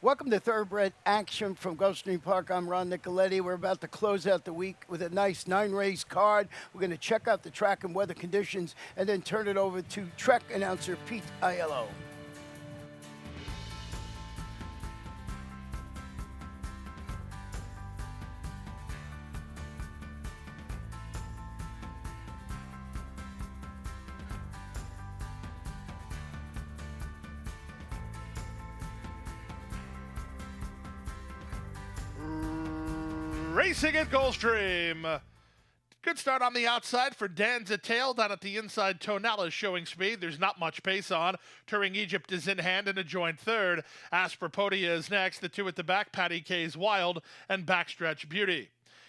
Welcome to Thoroughbred Action from Gulfstream Park. I'm Ron Nicoletti. We're about to close out the week with a nice 9-race card. We're going to check out the track and weather conditions and then turn it over to Trek announcer Pete Aiello. Racing at Gulfstream. Good start on the outside for Danza Tail. Down at the inside, Tonala is showing speed. There's not much pace on. Touring Egypt is in hand and a joint third. Aspropodia is next. The two at the back, Patty K's Wild and Backstretch Beauty.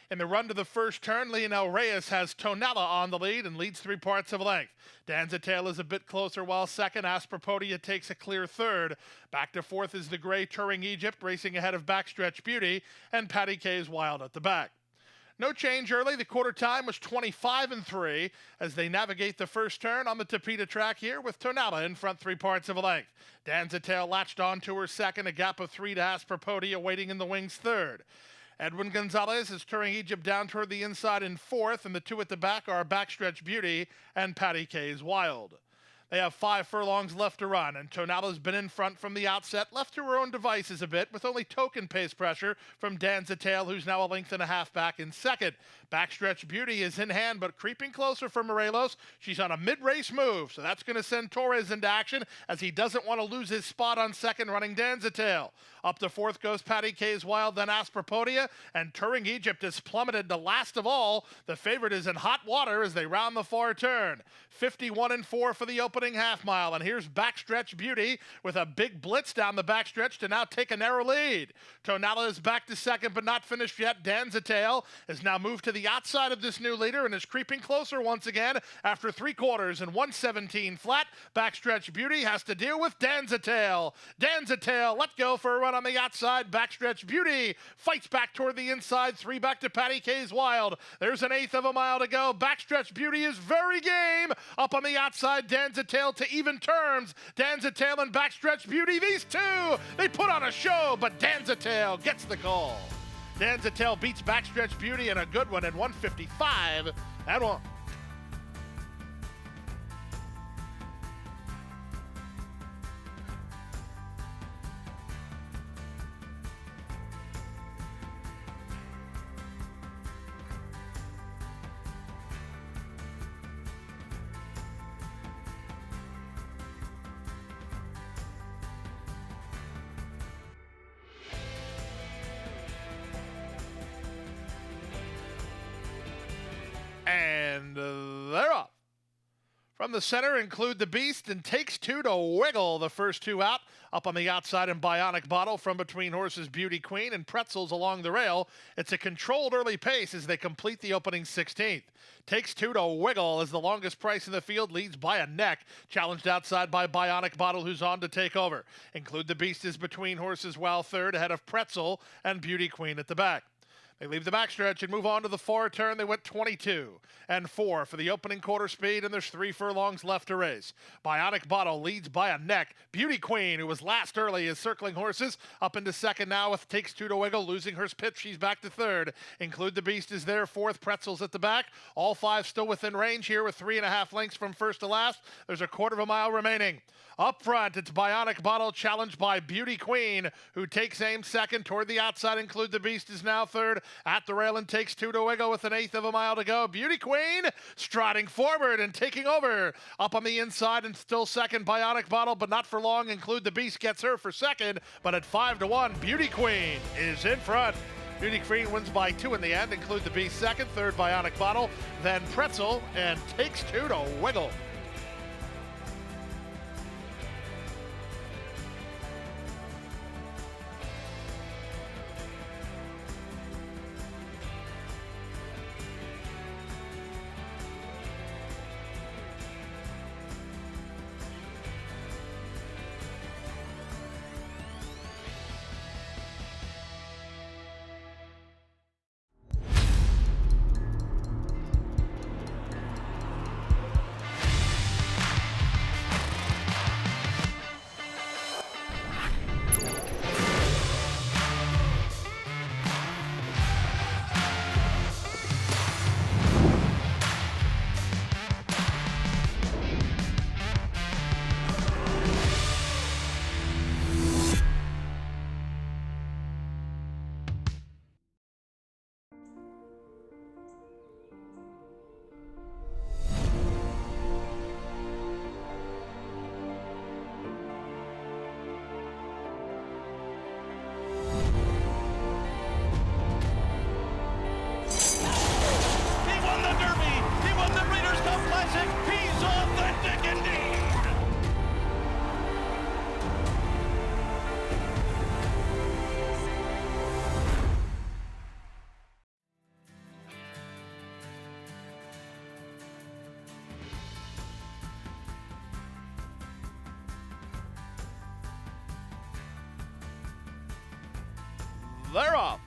In the run to the first turn, Lionel Reyes has Tonala on the lead and leads 3 parts of length. Danza Tail is a bit closer while second. Aspropodia takes a clear third. Back to fourth is the gray Touring Egypt racing ahead of Backstretch Beauty and Patty K's Wild at the back. No change early. The quarter time was 25-3 as they navigate the first turn on the Tapeta track here with Tonala in front 3 parts of a length. Danza Tail latched on to her second, a gap of 3 to Aspropodia waiting in the wings third. Edwin Gonzalez is Touring Egypt down toward the inside in fourth, and the two at the back are Backstretch Beauty and Patty K's Wild. They have 5 furlongs left to run, and Tonala's been in front from the outset, left to her own devices a bit, with only token pace pressure from Danza Tail, who's now a length and a half back in second. Backstretch Beauty is in hand, but creeping closer for Morelos. She's on a mid-race move, so that's going to send Torres into action, as he doesn't want to lose his spot on second, running Danza Tail. Up to fourth goes Patty K's Wild, then Aspropodia, and Touring Egypt has plummeted to last of all. The favorite is in hot water as they round the far turn. 51-4 for the opening half mile, and here's Backstretch Beauty with a big blitz down the backstretch to now take a narrow lead. Tonala is back to second, but not finished yet. Danza Tail has now moved to the outside of this new leader and is creeping closer once again after 3 quarters and 117 flat. Backstretch Beauty has to deal with Danza Tail. Danza Tail let go for a run on the outside. Backstretch Beauty fights back toward the inside. 3 back to Patty K's Wild. There's an 1/8 of a mile to go. Backstretch Beauty is very game. Up on the outside, Danza Tail to even terms. Danza Tail and Backstretch Beauty, these two, they put on a show, but Danza Tail gets the call. Danza Tail beats Backstretch Beauty in a good one in 155 and 1. And they're off. From the center include the Beast and Takes Two to Wiggle, the first two out. Up on the outside in Bionic Bottle from between horses Beauty Queen and Pretzels along the rail. It's a controlled early pace as they complete the opening 16th. Takes Two to Wiggle is the longest price in the field, leads by a neck. Challenged outside by Bionic Bottle, who's on to take over. Include the Beast is between horses while third, ahead of Pretzel and Beauty Queen at the back. They leave the backstretch and move on to the far turn. They went 22-4 for the opening quarter speed, and there's 3 furlongs left to race. Bionic Bottle leads by a neck. Beauty Queen, who was last early, is circling horses up into second now with Takes Two to Wiggle, losing her pitch. She's back to third. Include the Beast is there, fourth. Pretzels at the back. All 5 still within range here with 3.5 lengths from first to last. There's a quarter of a mile remaining. Up front, it's Bionic Bottle challenged by Beauty Queen, who takes aim second. Toward the outside, Include the Beast is now third. At the rail and Takes Two to Wiggle with an 1/8 of a mile to go. Beauty Queen striding forward and taking over. Up on the inside and still second, Bionic Bottle, but not for long. Include the Beast gets her for second, but at 5-1, Beauty Queen is in front. Beauty Queen wins by 2 in the end. Include the Beast second, third Bionic Bottle, then Pretzel, and Takes Two to Wiggle. they're off.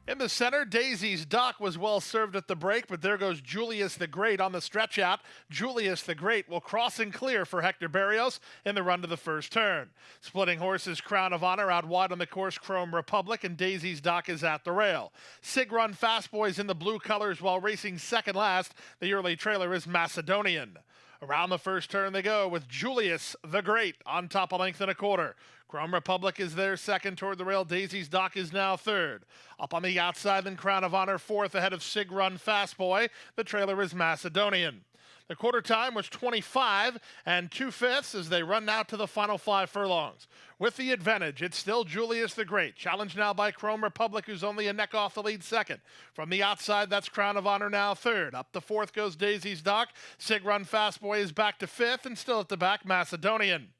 In the center, Daisy's Dock was well served at the break, but there goes Julius the Great on the stretch out. Julius the Great will cross and clear for Hector Barrios in the run to the first turn. Splitting horses, Crown of Honor out wide on the course, Chrome Republic, and Daisy's Dock is at the rail. Sig Run Fast Boys in the blue colors while racing second last. The early trailer is Macedonian. Around the first turn they go with Julius the Great on top a length and a quarter. Chrome Republic is there second toward the rail. Daisy's Dock is now third. Up on the outside, then Crown of Honor fourth ahead of Sig Run Fast Boy. The trailer is Macedonian. The quarter time was 25 and 2/5 as they run now to the final 5 furlongs. With the advantage, it's still Julius the Great. Challenged now by Chrome Republic, who's only a neck off the lead second. From the outside, that's Crown of Honor now third. Up the fourth goes Daisy's Dock. Sig Run Fast Boy is back to fifth, and still at the back, Macedonian.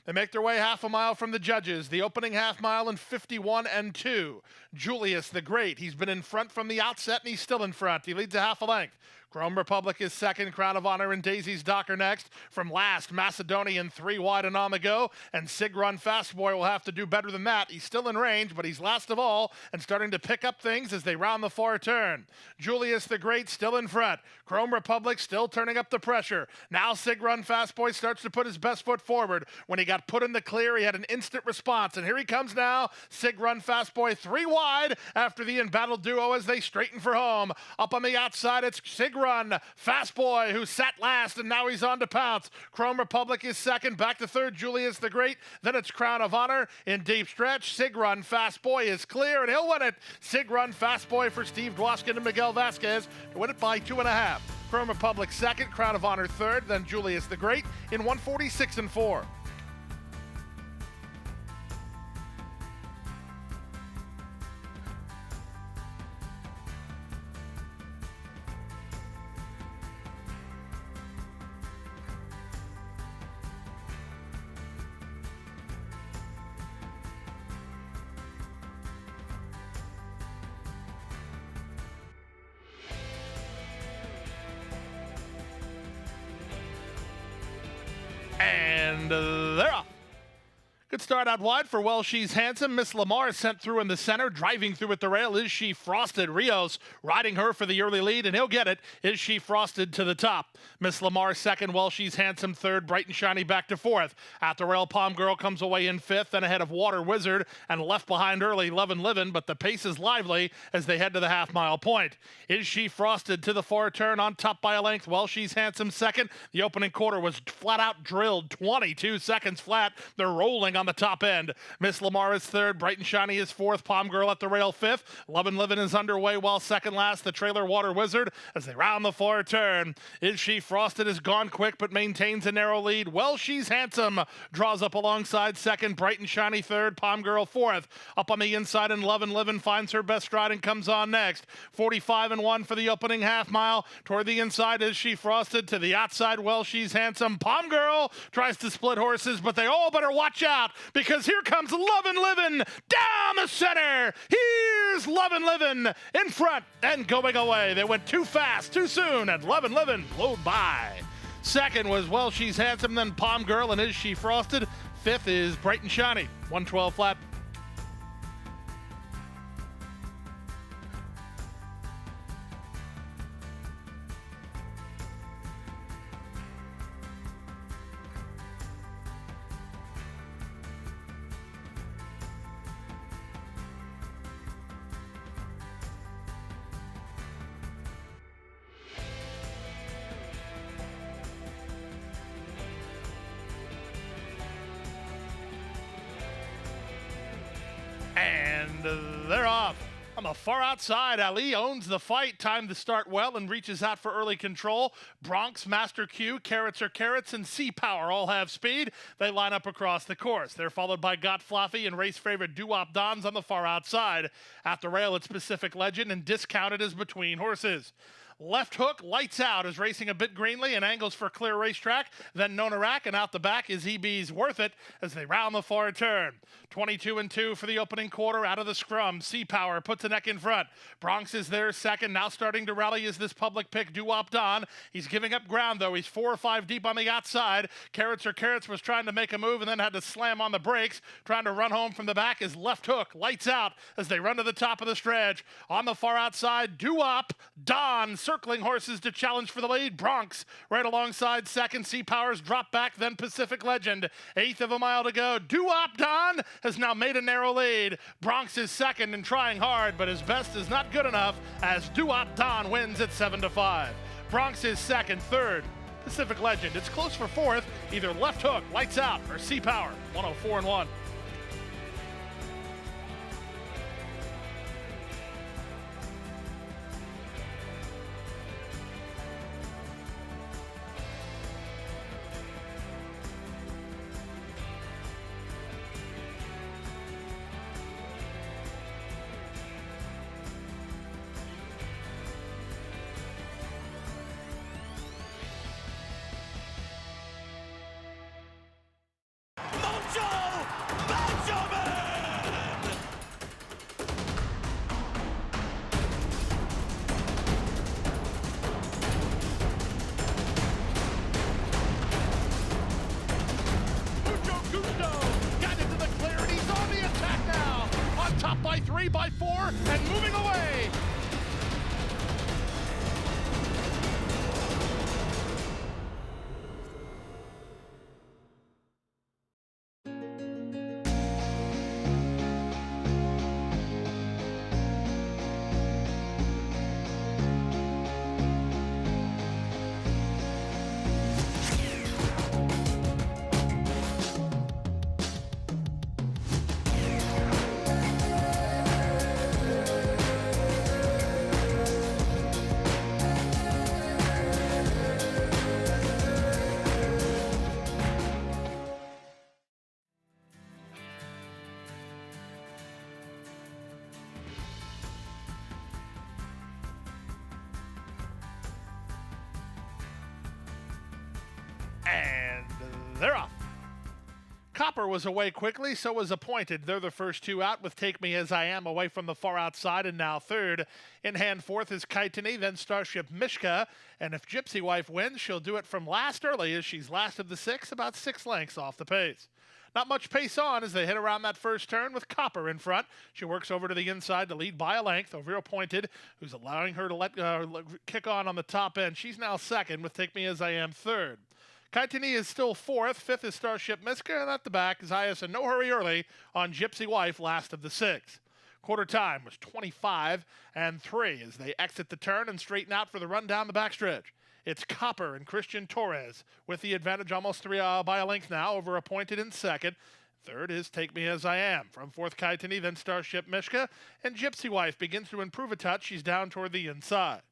They make their way half a mile from the judges. The opening half mile in 51 and 2. Julius the Great. He's been in front from the outset, and he's still in front. He leads a half a length. Chrome Republic is second, Crown of Honor and Daisy's Dock are next. From last, Macedonian 3 wide and on the go, and Sig Run Fast Boy will have to do better than that. He's still in range, but he's last of all and starting to pick up things as they round the far turn. Julius the Great still in front. Chrome Republic still turning up the pressure. Now Sig Run Fast Boy starts to put his best foot forward. When he got put in the clear, he had an instant response, and here he comes now. Sig Run Fast Boy 3 wide after the embattled duo as they straighten for home. Up on the outside, it's Sig Run Fast Boy, who sat last, and now he's on to pounce. Chrome Republic is second, back to third, Julius the Great. Then it's Crown of Honor in deep stretch. Sig Run Fast Boy is clear, and he'll win it. Sig Run Fast Boy for Steve Dwoskin and Miguel Vasquez to win it by 2.5. Chrome Republic second, Crown of Honor third, then Julius the Great in 146 and 4. And they're off. Good start out wide for Well She's Handsome. Miss Lamar is sent through in the center. Driving through at the rail. Is She Frosted? Rios riding her for the early lead, and he'll get it. Is She Frosted to the top? Miss Lamar second. Well She's Handsome third. Bright and Shiny back to fourth. At the rail, Palm Girl comes away in fifth, then ahead of Water Wizard, and left behind early Love and Livin', but the pace is lively as they head to the half-mile point. Is She Frosted to the far turn on top by a length? Well She's Handsome second. The opening quarter was flat out drilled. 22 seconds flat. They're rolling on the top end. Miss Lamar is third. Bright and Shiny is fourth. Palm Girl at the rail fifth. Love and Livin' is underway while second last the trailer Water Wizard as they round the far turn. Is She Frosted is gone quick but maintains a narrow lead. Well She's Handsome draws up alongside second. Bright and Shiny third. Palm Girl fourth. Up on the inside and Love and Livin' finds her best stride and comes on next. 45 and 1 for the opening half mile. Toward the inside Is She Frosted. To the outside Well She's Handsome. Palm Girl tries to split horses, but they all better watch out because here comes Love and Livin' down the center. Here's Love and Livin' in front and going away. They went too fast, too soon, and Love and Livin' flowed by. Second was Well She's Handsome, then Palm Girl, and Is She Frosted. Fifth is Bright and Shiny, 112 flat. And they're off. On the far outside, Ali owns the fight. Time to start well and reaches out for early control. Bronx, Master Q, Carrots Are Carrots, and Sea Power all have speed. They line up across the course. They're followed by Got Fluffy and race favorite Doo-Wop Dons on the far outside. At the rail, it's Pacific Legend, and Discounted is between horses. Left hook, lights out, is racing a bit greenly and angles for clear racetrack. Then Nonarak, and out the back is EB's Worth It as they round the far turn. 22-2 for the opening quarter out of the scrum. Sea Power puts a neck in front. Bronx is there second. Now starting to rally is this public pick, Doo-Wop Don. He's giving up ground, though. He's 4 or 5 deep on the outside. Carrots was trying to make a move and then had to slam on the brakes. Trying to run home from the back is Left Hook. Lights out as they run to the top of the stretch. On the far outside, Doo-Wop Don circling horses to challenge for the lead. Bronx right alongside second. Sea Power's drop back, then Pacific Legend. 1/8 of a mile to go. Doo-Wop Don has now made a narrow lead. Bronx is second and trying hard, but his best is not good enough as Doo-Wop Don wins at 7-5. Bronx is second, third. Pacific Legend. It's close for fourth. Either Left Hook, Lights Out, or Sea Power. 104-1. By 3, by 4, and moving away. And they're off. Copper was away quickly, so was Appointed. They're the first two out with Take Me As I Am away from the far outside and now third. In hand fourth is Kaitani, then Starship Mishka. And if Gypsy Wife wins, she'll do it from last early as she's last of the 6, about 6 lengths off the pace. Not much pace on as they hit around that first turn with Copper in front. She works over to the inside to lead by a length over Appointed, who's allowing her to kick on the top end. She's now second with Take Me As I Am third. Kaitani is still fourth. Fifth is Starship Miska, and at the back is Ayas and No Hurry Early on Gypsy Wife, last of the 6. Quarter time was 25-3 as they exit the turn and straighten out for the run down the backstretch. It's Copper and Christian Torres with the advantage almost 3 by a length now over Appointed in second. Third is Take Me As I Am. From fourth, Kaitani, then Starship Mishka, and Gypsy Wife begins to improve a touch. She's down toward the inside.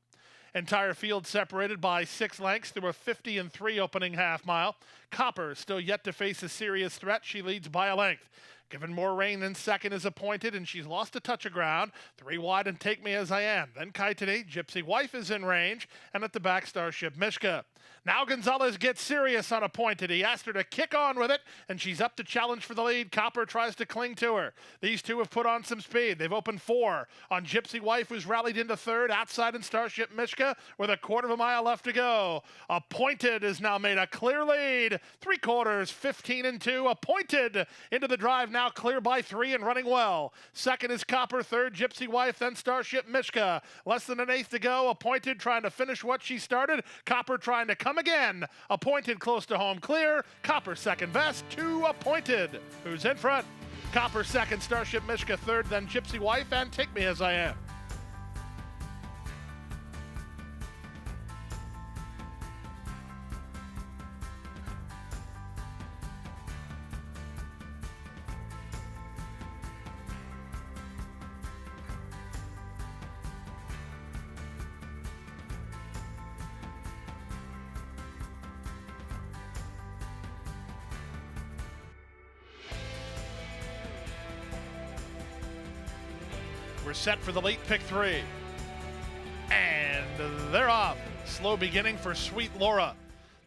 Entire field separated by 6 lengths through a 50-3 opening half mile. Copper still yet to face a serious threat. She leads by a length. Given more rain than second is Appointed, and she's lost a touch of ground. 3 wide and Take Me As I Am. Then Kaitani, Gypsy Wife is in range, and at the back, Starship Mishka. Now Gonzalez gets serious on Appointed. He asked her to kick on with it, and she's up to challenge for the lead. Copper tries to cling to her. These two have put on some speed. They've opened 4 on Gypsy Wife, who's rallied into third. Outside in Starship Mishka with a quarter of a mile left to go. Appointed has now made a clear lead. 3/4, 15-2. Appointed into the drive now clear by 3 and running well. Second is Copper, third Gypsy Wife, then Starship Mishka. Less than an 1/8 to go. Appointed trying to finish what she started. Copper trying to come again. Appointed close to home clear. Copper second best to Appointed, who's in front. Copper second, Starship Mishka third, then Gypsy Wife and Take Me As I Am. We're set for the late pick 3. And they're off. Slow beginning for Sweet Laura.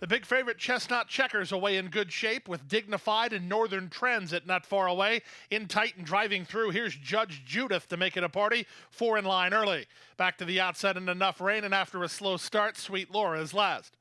The big favorite Chestnut Checkers away in good shape with Dignified and Northern Transit not far away. In tight and driving through, here's Judge Judith to make it a party. 4 in line early. Back to the outside and enough rain, and after a slow start, Sweet Laura is last.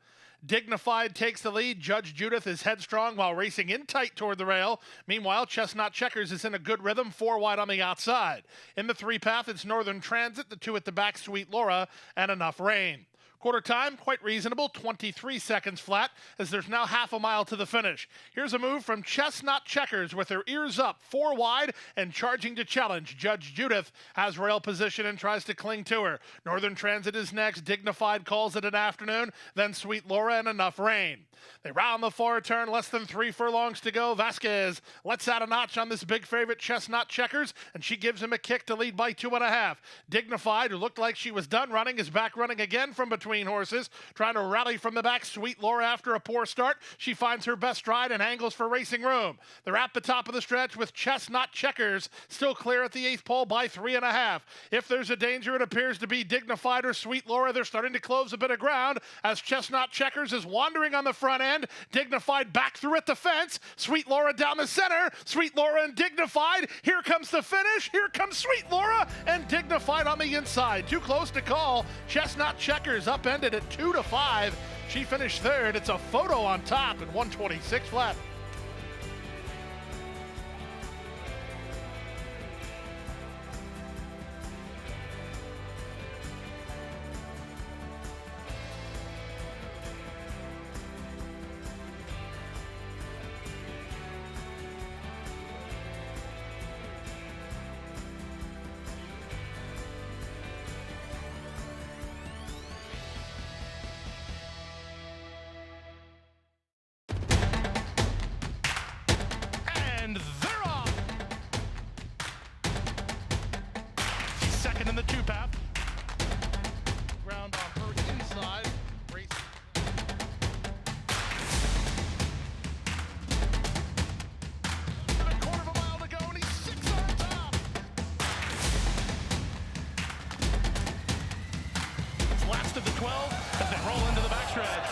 Dignified takes the lead. Judge Judith is headstrong while racing in tight toward the rail. Meanwhile, Chestnut Checkers is in a good rhythm, 4 wide on the outside. In the 3 path, it's Northern Transit, the 2 at the back, Sweet Laura, and enough rain. Quarter time, quite reasonable, 23 seconds flat, as there's now half a mile to the finish. Here's a move from Chestnut Checkers with her ears up, 4 wide, and charging to challenge. Judge Judith has rail position and tries to cling to her. Northern Transit is next. Dignified calls it an afternoon, then Sweet Laura and enough rain. They round the far turn, less than 3 furlongs to go. Vasquez lets out a notch on this big favorite Chestnut Checkers, and she gives him a kick to lead by 2.5. Dignified, who looked like she was done running, is back running again from between horses, trying to rally from the back. Sweet Laura, after a poor start, she finds her best stride and angles for racing room. They're at the top of the stretch with Chestnut Checkers still clear at the 8th pole by 3.5. If there's a danger, it appears to be Dignified or Sweet Laura. They're starting to close a bit of ground as Chestnut Checkers is wandering on the front end. Dignified back through at the fence. Sweet Laura down the center. Sweet Laura and Dignified. Here comes the finish. Here comes Sweet Laura and Dignified on the inside. Too close to call. Chestnut Checkers upended at 2-5. She finished third. It's a photo on top at 126 flat. And they're off. Second in the 2 path. Ground on her inside. Race. A quarter of a mile to go, and he's 6 on top. It's last of the 12 as they roll into the backstretch.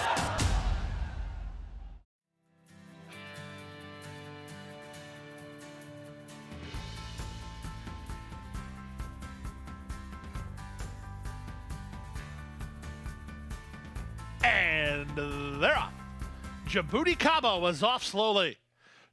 And they're off. Djibouti Cabo was off slowly.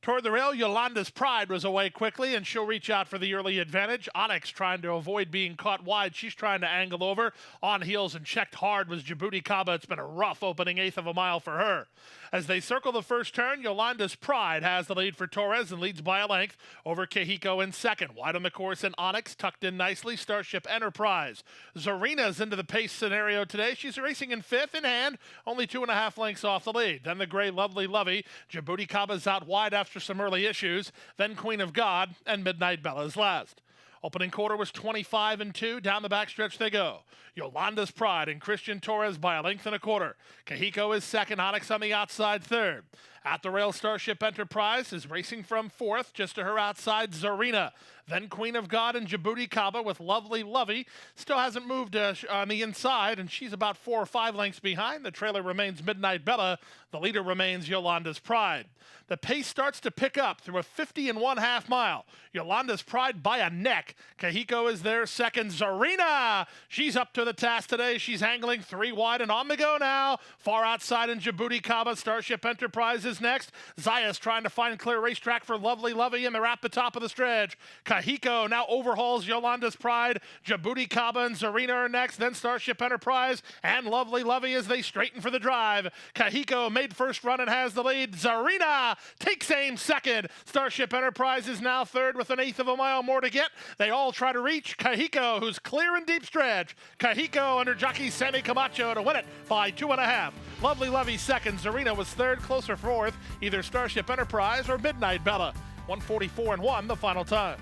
Toward the rail, Yolanda's Pride was away quickly, and she'll reach out for the early advantage. Onyx trying to avoid being caught wide. She's trying to angle over. On heels and checked hard was Djibouti Cabo. It's been a rough opening 1/8 of a mile for her. As they circle the first turn, Yolanda's Pride has the lead for Torres and leads by a length over Kahiko in second. Wide on the course, and Onyx tucked in nicely. Starship Enterprise. Zarina's into the pace scenario today. She's racing in 5th in hand, only 2.5 lengths off the lead. Then the gray Lovely Lovey. Djibouti Cabo's out wide after some early issues. Then Queen of God and Midnight Bella's last. Opening quarter was 25-2. Down the backstretch they go. Yolanda's Pride and Christian Torres by a length and a quarter. Kahiko is second. Onyx on the outside third. At the rail, Starship Enterprise is racing from 4th, just to her outside, Zarina. Then Queen of God and Djibouti Cabo with Lovely Lovey. Still hasn't moved on the inside, and she's about 4 or 5 lengths behind. The trailer remains Midnight Bella. The leader remains Yolanda's Pride. The pace starts to pick up through a 50 1/2 mile. Yolanda's Pride by a neck. Kahiko is there second. Zarina! She's up to the task today. She's angling 3 wide and on the go now. Far outside in Djibouti Cabo. Starship Enterprise is next. Zaya's trying to find clear racetrack for Lovely Lovey, and they're at the top of the stretch. Kahiko now overhauls Yolanda's Pride. Djibouti Cabo and Zarina are next. Then Starship Enterprise and Lovely Lovey as they straighten for the drive. Kahiko made first run and has the lead. Zarina takes aim second. Starship Enterprise is now third with an 1/8 of a mile more to get. They all try to reach Kahiko, who's clear in deep stretch. Kahiko under jockey Sammy Camacho to win it by 2.5. Lovely Lovey second. Zarina was third, closer fourth. Either Starship Enterprise or Midnight Bella. 144-1 the final time.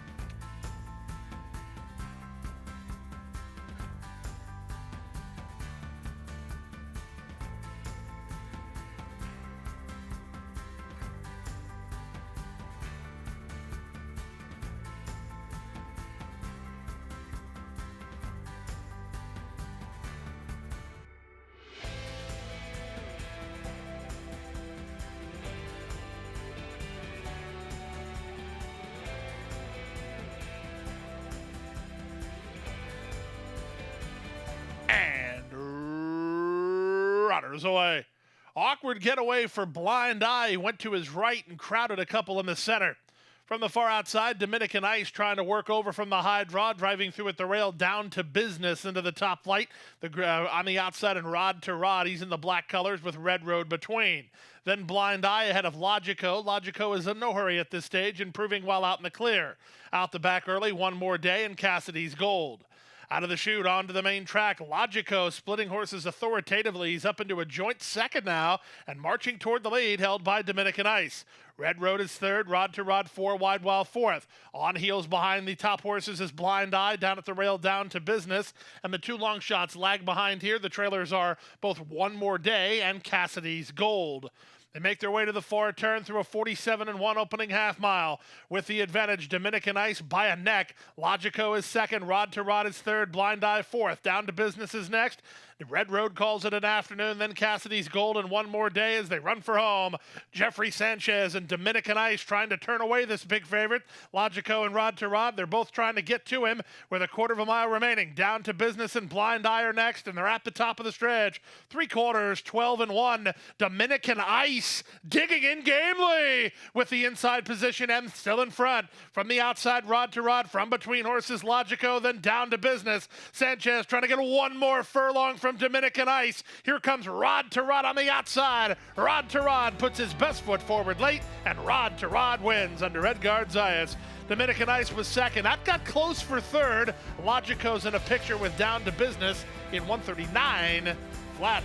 quarters away. Awkward getaway for Blind Eye. He went to his right and crowded a couple in the center. From the far outside, Dominican Ice trying to work over from the high draw, driving through at the rail down to Business into the top flight. On the outside and Rod to Rod. He's in the black colors with Red Road between. Then Blind Eye ahead of Logico. Logico is in no hurry at this stage, improving well out in the clear. Out the back early, One More Day, and Cassidy's Gold. Out of the chute, onto the main track, Logico splitting horses authoritatively. He's up into a joint second now and marching toward the lead, held by Dominican Ice. Red Road is third, Rod to Rod 4, Wide Wild fourth. On heels behind the top horses is Blind Eye, down at the rail, down to Business. And the two long shots lag behind here. The trailers are both One More Day and Cassidy's Gold. They make their way to the far turn through a 47-1 opening half mile. With the advantage, Dominican Ice by a neck. Logico is second, Rod to Rod is third, Blind Eye fourth. Down to Business is next. The Red Road calls it an afternoon, then Cassidy's Gold and One More Day as they run for home. Jeffrey Sanchez and Dominican Ice trying to turn away this big favorite. Logico and Rod to Rod, they're both trying to get to him with a quarter of a mile remaining. Down to Business and Blind Eye are next, and they're at the top of the stretch. 3/4, 12-1. Dominican Ice digging in gamely with the inside position and still in front. From the outside, Rod to Rod, from between horses, Logico, then down to Business. Sanchez trying to get one more furlong from Dominican Ice. Here comes Rod to Rod on the outside. Rod to Rod puts his best foot forward late, and Rod to Rod wins under Edgar Zayas. Dominican Ice was second. That got close for third. Logico's in a picture with Down to Business in 139 flat.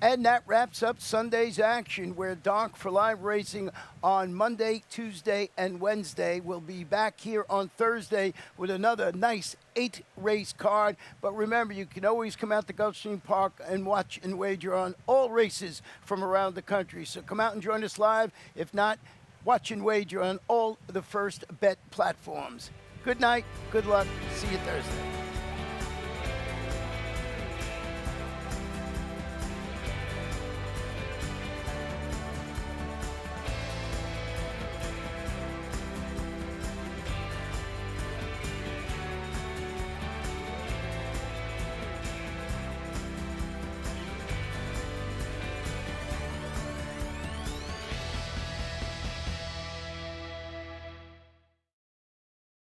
And that wraps up Sunday's action. We're dark for live racing on Monday, Tuesday, and Wednesday. We'll be back here on Thursday with another nice 8-race card. But remember, you can always come out to Gulfstream Park and watch and wager on all races from around the country. So come out and join us live. If not, watch and wager on all the First Bet platforms. Good night, good luck, see you Thursday.